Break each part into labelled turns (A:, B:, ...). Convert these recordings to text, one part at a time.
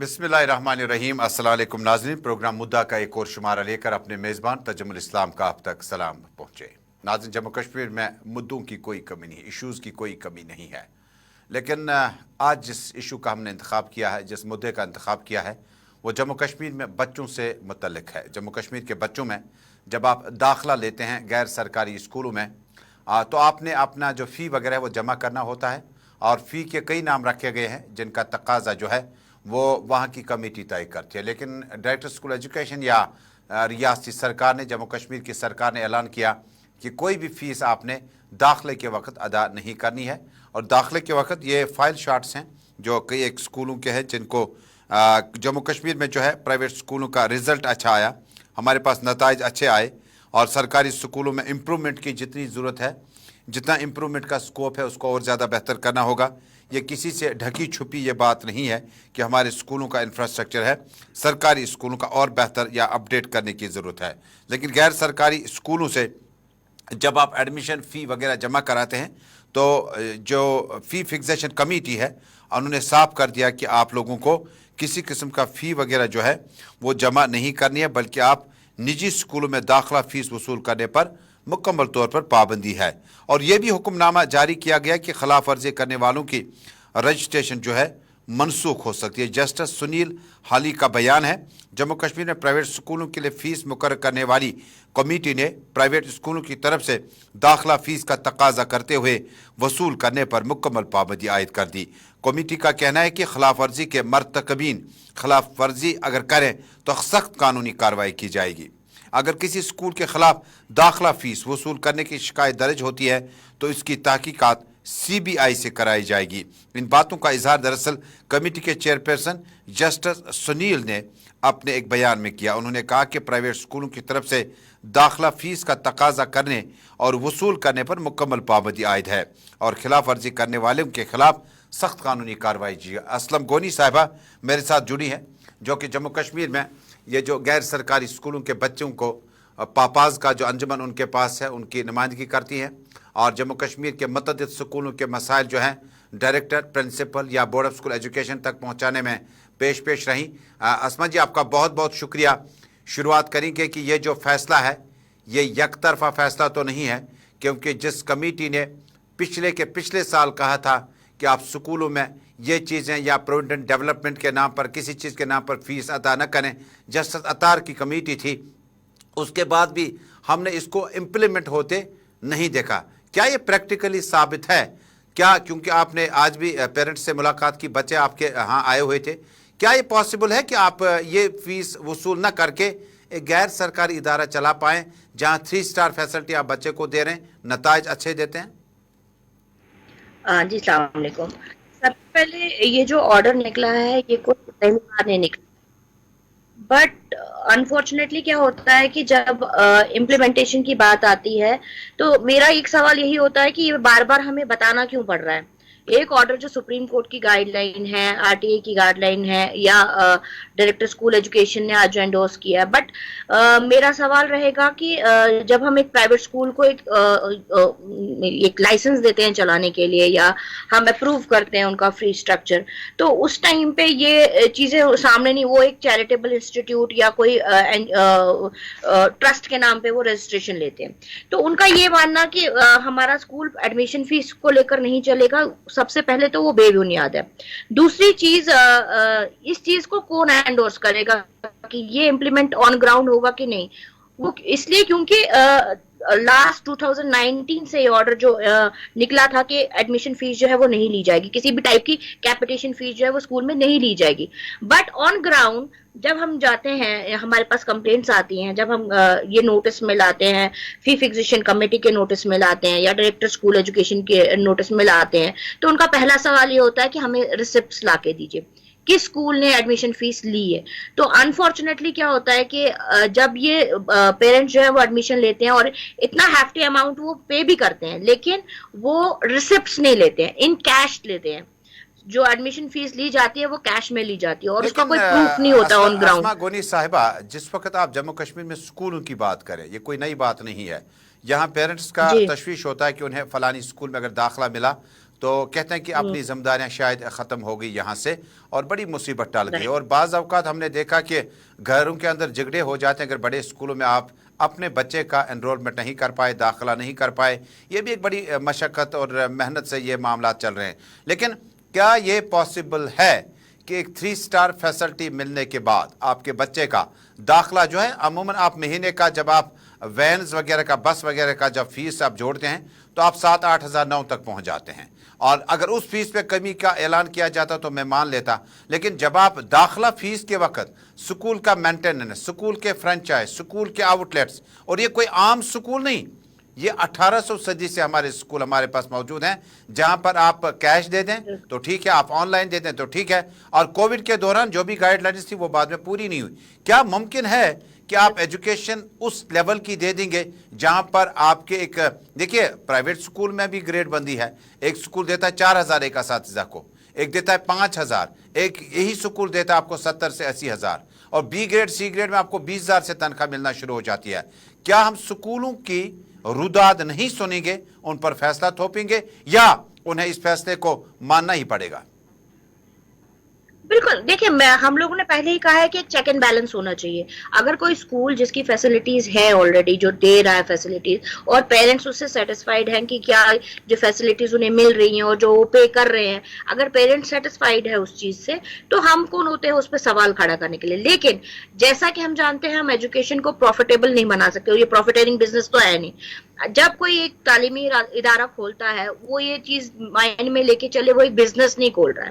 A: बिस्मिल्लाहिर्रहमानिर्रहीम। अस्सलाम वालेकुम नाज़रीन, प्रोग्राम मुद्दा का एक और शुमारा लेकर अपने मेज़बान तजम्मुल इस्लाम का आप तक सलाम पहुँचे। नाज़रीन, जम्मू कश्मीर में मुद्दों की कोई कमी नहीं, इशूज़ की कोई कमी नहीं है, लेकिन आज जिस इशू का हमने इंतखाब किया है, जिस मुद्दे का इंतखाब किया है, वो जम्मू कश्मीर में बच्चों से मुतल्लिक़ है। जम्मू कश्मीर के बच्चों में जब आप दाखिला लेते हैं गैर सरकारी स्कूलों में तो आपने अपना जो फ़ी वगैरह है वो जमा करना होता है, और फ़ी के कई नाम रखे गए हैं जिनका तकाजा जो है वो वहाँ की कमेटी तय करती है। लेकिन डायरेक्टर स्कूल एजुकेशन या रियासती सरकार ने, जम्मू कश्मीर की सरकार ने ऐलान किया कि कोई भी फ़ीस आपने दाखिले के वक्त अदा नहीं करनी है। और दाखिले के वक्त ये फ़ाइल शार्ट्स हैं जो कई एक स्कूलों के हैं जिनको जम्मू कश्मीर में जो है प्राइवेट स्कूलों का रिज़ल्ट अच्छा आया, हमारे पास नताइज अच्छे आए, और सरकारी स्कूलों में इम्प्रूवमेंट की जितनी ज़रूरत है, जितना इम्प्रूवमेंट का स्कोप है उसको और ज़्यादा बेहतर करना होगा। ये किसी से ढकी छुपी ये बात नहीं है कि हमारे स्कूलों का इंफ्रास्ट्रक्चर है, सरकारी स्कूलों का और बेहतर या अपडेट करने की ज़रूरत है। लेकिन गैर सरकारी स्कूलों से जब आप एडमिशन फ़ी वगैरह जमा कराते हैं तो जो फ़ी फिक्सेशन कमेटी है उन्होंने साफ कर दिया कि आप लोगों को किसी किस्म का फ़ी वगैरह जो है वो जमा नहीं करनी है, बल्कि आप निजी स्कूलों में दाखिला फ़ीस वसूल करने पर मुकम्मल तौर पर पाबंदी है। और ये भी हुक्मनामा जारी किया गया कि खिलाफ वर्जी करने वालों की रजिस्ट्रेशन जो है मनसूख हो सकती है। जस्टिस सुनील हाली का बयान है, जम्मू कश्मीर में प्राइवेट स्कूलों के लिए फ़ीस मुकर्रर करने वाली कमेटी ने प्राइवेट स्कूलों की तरफ से दाखिला फ़ीस का तकाजा करते हुए वसूल करने पर मुकम्मल पाबंदी आयद कर दी। कमेटी का कहना है कि खिलाफ वर्जी के मर्तकबीन खिलाफ वर्जी अगर करें तो सख्त कानूनी कार्रवाई की जाएगी। अगर किसी स्कूल के खिलाफ दाखिला फ़ीस वसूल करने की शिकायत दर्ज होती है तो इसकी तहकीकात CBI से कराई जाएगी। इन बातों का इजहार दरअसल कमेटी के चेयरपर्सन जस्टिस सुनील ने अपने एक बयान में किया। उन्होंने कहा कि प्राइवेट स्कूलों की तरफ से दाखिला फ़ीस का तकाजा करने और वसूल करने पर मुकम्मल पाबंदी आयद है, और खिलाफ वर्जी करने वालों के खिलाफ सख्त कानूनी कार्रवाई की। असलम गोनी साहिबा मेरे साथ जुड़ी हैं, जो कि जम्मू कश्मीर में ये जो गैर सरकारी स्कूलों के बच्चों को पापाज का जो अंजुमन उनके पास है उनकी नुमाइंदगी करती हैं, और जम्मू कश्मीर के मुतअद्दिद स्कूलों के मसाइल जो हैं डायरेक्टर, प्रिंसिपल या बोर्ड ऑफ स्कूल एजुकेशन तक पहुंचाने में पेश रहीं। असमा जी, आपका बहुत बहुत शुक्रिया। शुरुआत करेंगे कि ये जो फ़ैसला है ये यकतरफा फ़ैसला तो नहीं है, क्योंकि जिस कमेटी ने पिछले साल कहा था कि आप स्कूलों में ये चीज़ें या प्रोविडेंट डेवलपमेंट के नाम पर किसी चीज़ के नाम पर फ़ीस अदा न करें, जस्टिस अतार की कमेटी थी, उसके बाद भी हमने इसको इम्प्लीमेंट होते नहीं देखा। क्या ये प्रैक्टिकली साबित है क्या? क्योंकि आपने आज भी पेरेंट्स से मुलाकात की, बच्चे आपके यहाँ आए हुए थे, क्या ये पॉसिबल है कि आप ये फ़ीस वसूल न करके एक गैर सरकारी इदारा चला पाएँ जहाँ 3 स्टार फैसिलिटी आप बच्चे को दे रहे हैं, नताइज अच्छे देते हैं?
B: जी अस्सलाम वालेकुम। सबसे पहले ये जो ऑर्डर निकला है ये कोई पहली बार नहीं निकला, बट अनफॉर्चुनेटली क्या होता है कि जब इम्प्लीमेंटेशन की बात आती है तो मेरा एक सवाल यही होता है कि ये बार बार हमें बताना क्यों पड़ रहा है। एक ऑर्डर जो सुप्रीम कोर्ट की गाइडलाइन है, RTA की गाइडलाइन है, या डायरेक्टर स्कूल एजुकेशन ने आज एंडोर्स किया है, बट मेरा सवाल रहेगा कि जब हम एक प्राइवेट स्कूल को एक लाइसेंस देते हैं चलाने के लिए, या हम अप्रूव करते हैं उनका फ्री स्ट्रक्चर, तो उस टाइम पे ये चीजें सामने नहीं, वो एक चैरिटेबल इंस्टीट्यूट या कोई ट्रस्ट के नाम पे वो रजिस्ट्रेशन लेते हैं, तो उनका ये मानना कि हमारा स्कूल एडमिशन फीस को लेकर नहीं चलेगा, सबसे पहले तो वो बेबुनियाद है। दूसरी चीज, इस चीज को कौन एंडोर्स करेगा कि ये इम्प्लीमेंट ऑन ग्राउंड होगा कि नहीं? वो इसलिए क्योंकि लास्ट 2019 से ये ऑर्डर जो निकला था कि एडमिशन फीस जो है वो नहीं ली जाएगी, किसी भी टाइप की कैपिटेशन फीस जो है वो स्कूल में नहीं ली जाएगी। बट ऑन ग्राउंड जब हम जाते हैं, हमारे पास कंप्लेंट्स आती हैं, जब हम ये नोटिस में लाते हैं, फी फिक्सेशन कमेटी के नोटिस में लाते हैं, या डायरेक्टर स्कूल एजुकेशन के नोटिस में लाते हैं, तो उनका पहला सवाल ये होता है कि हमें रिसिप्ट्स ला के दीजिए किस स्कूल ने एडमिशन फीस ली है। तो अनफॉर्चुनेटली क्या होता है कि जब ये पेरेंट्स जो है वो एडमिशन लेते हैं और इतना हैफ्टी अमाउंट वो पे भी करते हैं, लेकिन वो रिसिप्ट्स नहीं लेते हैं, इन कैश लेते हैं। जो एडमिशन फीस ली जाती है वो कैश में ली जाती है और उसका कोई प्रूफ नहीं होता ऑन ग्राउंड।
A: अस्मा गोनी साहिबा, जिस वक्त आप जम्मू कश्मीर में स्कूलों की बात करें, ये कोई नई बात नहीं है, यहाँ पेरेंट्स का तशवीश होता है कि उन्हें फलानी स्कूल में अगर दाखिला मिला تو کہتے ہیں کہ اپنی ذمہ شاید ختم ہو گئی یہاں سے اور بڑی مصیبت ٹل گئی. اور بعض اوقات ہم نے دیکھا کہ گھروں کے اندر جھگڑے ہو جاتے ہیں اگر بڑے اسکولوں میں آپ اپنے بچے کا انرولمنٹ نہیں کر پائے, داخلہ نہیں کر پائے. یہ بھی ایک بڑی مشقت اور محنت سے یہ معاملات چل رہے ہیں. لیکن کیا یہ پاسبل ہے کہ ایک 3 اسٹار فیسلٹی ملنے کے بعد آپ کے بچے کا داخلہ جو ہے, عموماً آپ مہینے کا جب آپ وینز وغیرہ کا, بس وغیرہ کا جب فیس آپ جوڑتے ہیں تو آپ 7-8 ہزار 9 تک پہنچ جاتے ہیں, اور اگر اس فیس پہ کمی کا اعلان کیا جاتا تو میں مان لیتا. لیکن جب آپ داخلہ فیس کے وقت سکول کا مینٹیننس, سکول کے فرنچائز, سکول کے آؤٹ لیٹس, اور یہ کوئی عام سکول نہیں, یہ 1800 صدی سے ہمارے سکول ہمارے پاس موجود ہیں جہاں پر آپ کیش دے دیں تو ٹھیک ہے, آپ آن لائن دے دیں تو ٹھیک ہے. اور کووڈ کے دوران جو بھی گائیڈ لائنز تھی وہ بعد میں پوری نہیں ہوئی. کیا ممکن ہے کہ آپ ایجوکیشن اس لیول کی دے دیں گے جہاں پر آپ کے ایک, دیکھیے پرائیویٹ سکول میں بھی گریڈ بندی ہے, ایک سکول دیتا ہے 4000 ایک اساتذہ کو, ایک دیتا ہے 5000, ایک یہی سکول دیتا ہے آپ کو 70 سے 80 ہزار, اور بی گریڈ سی گریڈ میں آپ کو 20,000 سے تنخواہ ملنا شروع ہو جاتی ہے. کیا ہم سکولوں کی روداد نہیں سنیں گے, ان پر فیصلہ تھوپیں گے, یا انہیں اس فیصلے کو ماننا ہی پڑے گا؟
B: بالکل, دیکھیں ہم لوگوں نے پہلے ہی کہا ہے کہ ایک چیک اینڈ بیلنس ہونا چاہیے. اگر کوئی اسکول جس کی فیسلٹیز ہے آلریڈی, جو دے رہا ہے فیسلٹیز, اور پیرنٹس اس سے سیٹسفائیڈ ہیں کہ کیا جو فیسلٹیز انہیں مل رہی ہیں اور جو وہ پے کر رہے ہیں, اگر پیرنٹس سیٹسفائیڈ ہے اس چیز سے, تو ہم کون ہوتے ہیں اس پہ سوال کھڑا کرنے کے لیے. لیکن جیسا کہ ہم جانتے ہیں, ہم ایجوکیشن کو پروفیٹیبل نہیں بنا سکتے, یہ پروفیٹ ارننگ بزنس تو ہے نہیں. جب کوئی ایک تعلیمی ادارہ کھولتا ہے, وہ یہ چیز مائنڈ میں لے کے چلے وہ ایک بزنس نہیں کھول رہا ہے,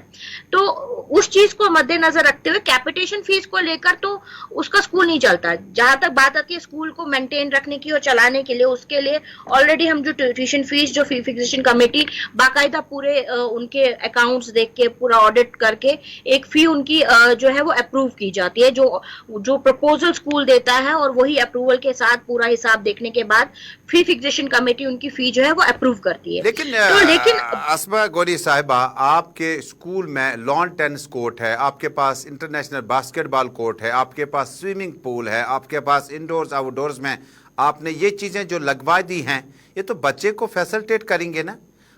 B: تو اس چیز کو مد نظر رکھتے ہوئے کیپیٹیشن فیس کو لے کر تو اس کا اسکول نہیں چلتا. جہاں تک بات آتی ہے اسکول کو مینٹین رکھنے کی اور چلانے کے لیے, اس کے لیے آلریڈی ہم جو ٹیوشن فیس, جو فی فکسیشن کمیٹی باقاعدہ پورے ان کے اکاؤنٹس دیکھ کے, پورا آڈٹ کر کے ایک فی ان کی جو ہے وہ اپروو کی جاتی ہے, جو پرپوزل اسکول دیتا ہے, اور وہی اپروول کے ساتھ پورا حساب دیکھنے کے بعد فی فکسیشن کمیٹی ان کی فی جو ہے وہ اپروو کرتی ہے.
A: لیکن اسما گوری صاحبہ, آپ کے اسکول میں لان ٹینس کورٹ ہے, آپ کے پاس انٹرنیشنل باسکٹ بال کورٹ ہے, آپ کے پاس سوئمنگ پول ہے, آپ کے پاس انڈورز آؤٹ ڈورز میں آپ نے یہ چیزیں جو لگوا دی ہیں, یہ تو بچے کو فیسلٹیٹ کریں گے نا.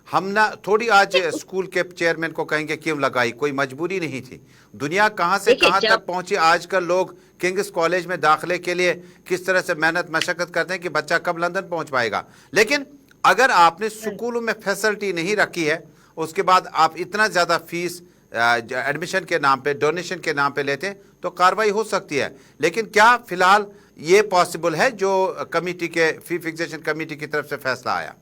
A: ہم نہ تھوڑی آج اسکول کے چیئرمین کو کہیں گے کیوں لگائی, کوئی مجبوری نہیں تھی. دنیا کہاں سے کہاں تک پہنچی. آج کل لوگ کنگز کالج میں داخلے کے لیے کس طرح سے محنت مشقت کرتے ہیں کہ بچہ کب لندن پہنچ پائے گا. لیکن اگر آپ نے سکولوں میں فیسلٹی نہیں رکھی ہے, اس کے بعد آپ اتنا زیادہ فیس ایڈمیشن کے نام پہ, ڈونیشن کے نام پہ لیتے ہیں, تو کاروائی ہو سکتی ہے. لیکن کیا فی الحال یہ پاسبل ہے جو کمیٹی کے فی فکسیشن کمیٹی کی طرف سے فیصلہ آیا؟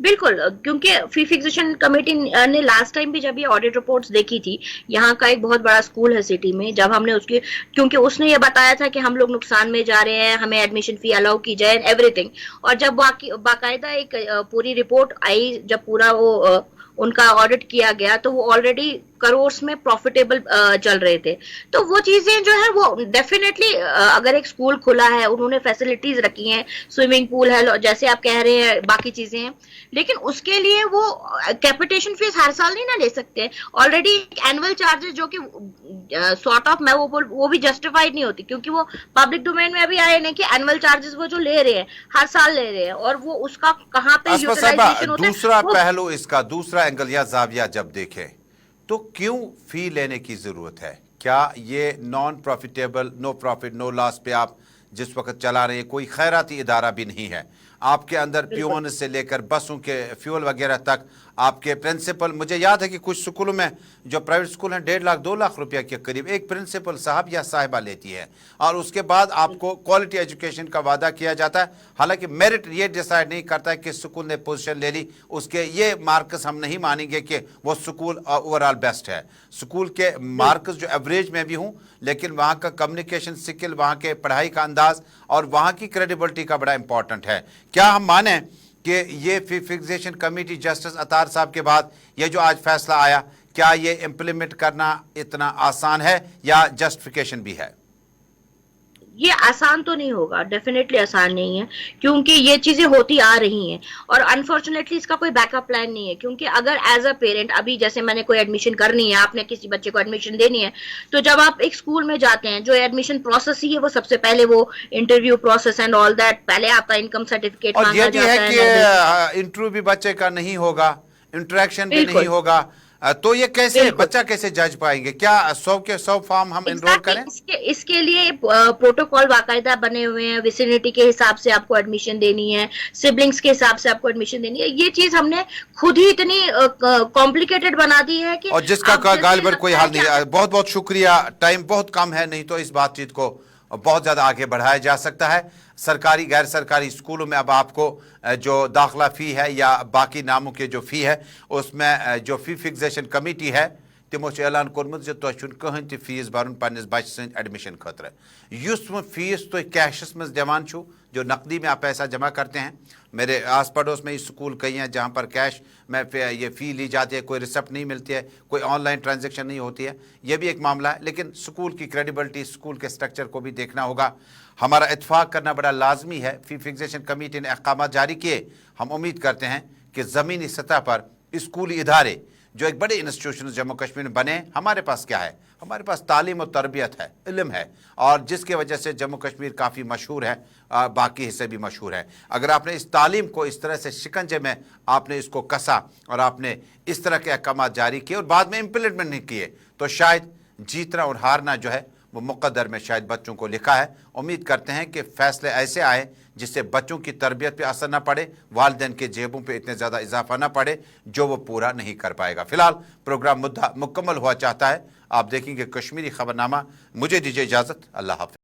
B: بالکل, کیونکہ فی فکسیشن کمیٹی نے لاسٹ ٹائم بھی جب یہ آڈٹ رپورٹس دیکھی تھی, یہاں کا ایک بہت بڑا اسکول ہے سٹی میں, جب ہم نے اس کی, کیونکہ اس نے یہ بتایا تھا کہ ہم لوگ نقصان میں جا رہے ہیں, ہمیں ایڈمیشن فی الاؤ کی جائے, ایوری تھنگ. اور جب باقاعدہ ایک پوری رپورٹ آئی, جب پورا وہ ان کا آڈٹ کیا گیا, تو وہ آلریڈی کروڑس میں پروفیٹیبل چل رہے تھے. تو وہ چیزیں جو ہے وہ ڈیفینیٹلی, اگر ایک اسکول کھلا ہے, انہوں نے فیسلٹیز رکھی ہیں, سوئمنگ پول ہے جیسے آپ کہہ رہے ہیں, باقی چیزیں ہیں, لیکن اس کے لیے وہ کیپیٹیشن فیس ہر سال نہیں نہ لے سکتے. آلریڈی اینول چارجز جو کہ سارٹ آف میں وہ بھی جسٹیفائڈ نہیں ہوتی, کیونکہ وہ پبلک ڈومین میں ابھی آئے نا کہ اینول چارجز وہ جو لے رہے ہیں ہر سال لے رہے ہیں, اور وہ اس کا کہاں پہ یوٹیلائزیشن ہوتا ہے.
A: دوسرا پہلو اس کا, دوسرا اینگل یا زاویہ جب دیکھیں تو کیوں فی لینے کی ضرورت ہے؟ کیا یہ نان پروفیٹیبل, نو پروفٹ نو لاس پہ آپ جس وقت چلا رہے ہیں, کوئی خیراتی ادارہ بھی نہیں ہے. آپ کے اندر پیون سے لے کر بسوں کے فیول وغیرہ تک آپ کے پرنسپل, مجھے یاد ہے کہ کچھ سکولوں میں جو پرائیویٹ سکول ہیں 1.5 لاکھ 2 لاکھ روپیہ کے قریب ایک پرنسپل صاحب یا صاحبہ لیتی ہے, اور اس کے بعد آپ کو کوالٹی ایجوکیشن کا وعدہ کیا جاتا ہے. حالانکہ میرٹ یہ ڈیسائیڈ نہیں کرتا ہے کہ سکول نے پوزیشن لے لی, اس کے یہ مارکس ہم نہیں مانیں گے کہ وہ سکول اوور آل بیسٹ ہے. سکول کے مارکس جو ایوریج میں بھی ہوں, لیکن وہاں کا کمیونیکیشن سکل, وہاں کے پڑھائی کا انداز اور وہاں کی کریڈیبلٹی کا بڑا امپورٹنٹ ہے. کیا ہم مانیں کہ یہ فی فکسیشن کمیٹی جسٹس عطار صاحب کے بعد یہ جو آج فیصلہ آیا, کیا یہ امپلیمنٹ کرنا اتنا آسان ہے یا جسٹیفیکیشن بھی ہے؟
B: یہ آسان تو نہیں ہوگا, ڈیفینیٹلی آسان نہیں ہے, کیونکہ یہ چیزیں ہوتی آ رہی ہیں, اور انفارچونیٹلی اس کا کوئی بیک اپ پلان نہیں ہے. کیونکہ اگر ایز اے پیرنٹ, ابھی جیسے میں نے کوئی ایڈمیشن کرنی ہے, آپ نے کسی بچے کو ایڈمیشن دینی ہے, تو جب آپ ایک اسکول میں جاتے ہیں, جو ایڈمیشن پروسیس ہی ہے وہ سب سے پہلے وہ interview process and all that, پہلے آپ کا انکم سرٹیفکیٹ مانگا جاتا ہے.
A: اور یہ بھی ہے کہ انٹرویو بھی بچے کا نہیں ہوگا, इंटरेक्शन भी
B: बिल्कुल।
A: नहीं होगा। तो ये कैसे
B: बिल्कुल।
A: बच्चा कैसे जज पाएंगे? क्या 100 के 100 फॉर्म हम एनरोल
B: एग्जैक्टली
A: करें?
B: इसके लिए प्रोटोकॉल बाकायदा बने हुए हैं, विसिनिटी के हिसाब से आपको एडमिशन देनी है, सिबलिंग्स के हिसाब से आपको एडमिशन देनी है। ये चीज हमने खुद ही इतनी कॉम्प्लिकेटेड बना दी है कि
A: और जिसका
B: अब जैसे
A: गालिबन
B: लगता
A: कोई
B: है
A: हाल
B: कि
A: नहीं है। बहुत बहुत शुक्रिया, टाइम बहुत कम है, नहीं तो इस बातचीत को बहुत ज़्यादा आगे बढ़ाया जा सकता है। सरकारी गैर सरकारी स्कूलों में अब आपको जो दाखिला फ़ी है या बाकी नामों के जो फ़ी है, उसमें जो फ़ी फिक्सेशन कमेटी है तमो ऐलान कोर्मुत तुम कहन त फीस भरन पन्निस बच्चे सद एडमिशन खतर। युस फीस तुम कैशस में दिवान छो, जो नकदी में आप पैसा जमा करते हैं, मेरे आस पड़ोस में स्कूल कई हैं जहाँ पर कैश में ये फ़ी ली जाती है, कोई रिसिप्ट नहीं मिलती है, कोई ऑनलाइन ट्रांजैक्शन नहीं होती है, ये भी एक मामला है। लेकिन स्कूल की क्रेडिबिलिटी, स्कूल के स्ट्रक्चर को भी देखना होगा। हमारा इत्फाक करना बड़ा लाजमी है। फ़ी फिक्सेशन कमेटी ने अहकाम जारी किए। हम उम्मीद करते हैं कि ज़मीनी सतह पर स्कूली इदारे जो एक बड़े इंस्टीट्यूशन जम्मू कश्मीर में बने। हमारे पास क्या है? हमारे पास तालीम और तरबियत है, इल्म है, और जिसकी वजह से जम्मू कश्मीर काफ़ी मशहूर है, बाकी हिस्से भी मशहूर है। अगर आपने इस तालीम को इस तरह से शिकंजे में आपने इसको कसा और आपने इस तरह के अहकाम जारी किए और बाद में इम्प्लीमेंट नहीं किए, तो शायद जीतना और हारना जो है वो मुक़द्दर में शायद बच्चों को लिखा है। उम्मीद करते हैं कि फ़ैसले ऐसे आए जिससे बच्चों की तरबियत पे असर ना पड़े, वालिदैन के जेबों पे इतने ज़्यादा इजाफा ना पड़े जो वो पूरा नहीं कर पाएगा। फ़िलहाल प्रोग्राम मुद्दा मुकम्मल हुआ चाहता है। आप देखेंगे कश्मीरी खबरनामा। मुझे दीजिए इजाज़त। अल्लाह हाफ़िज़।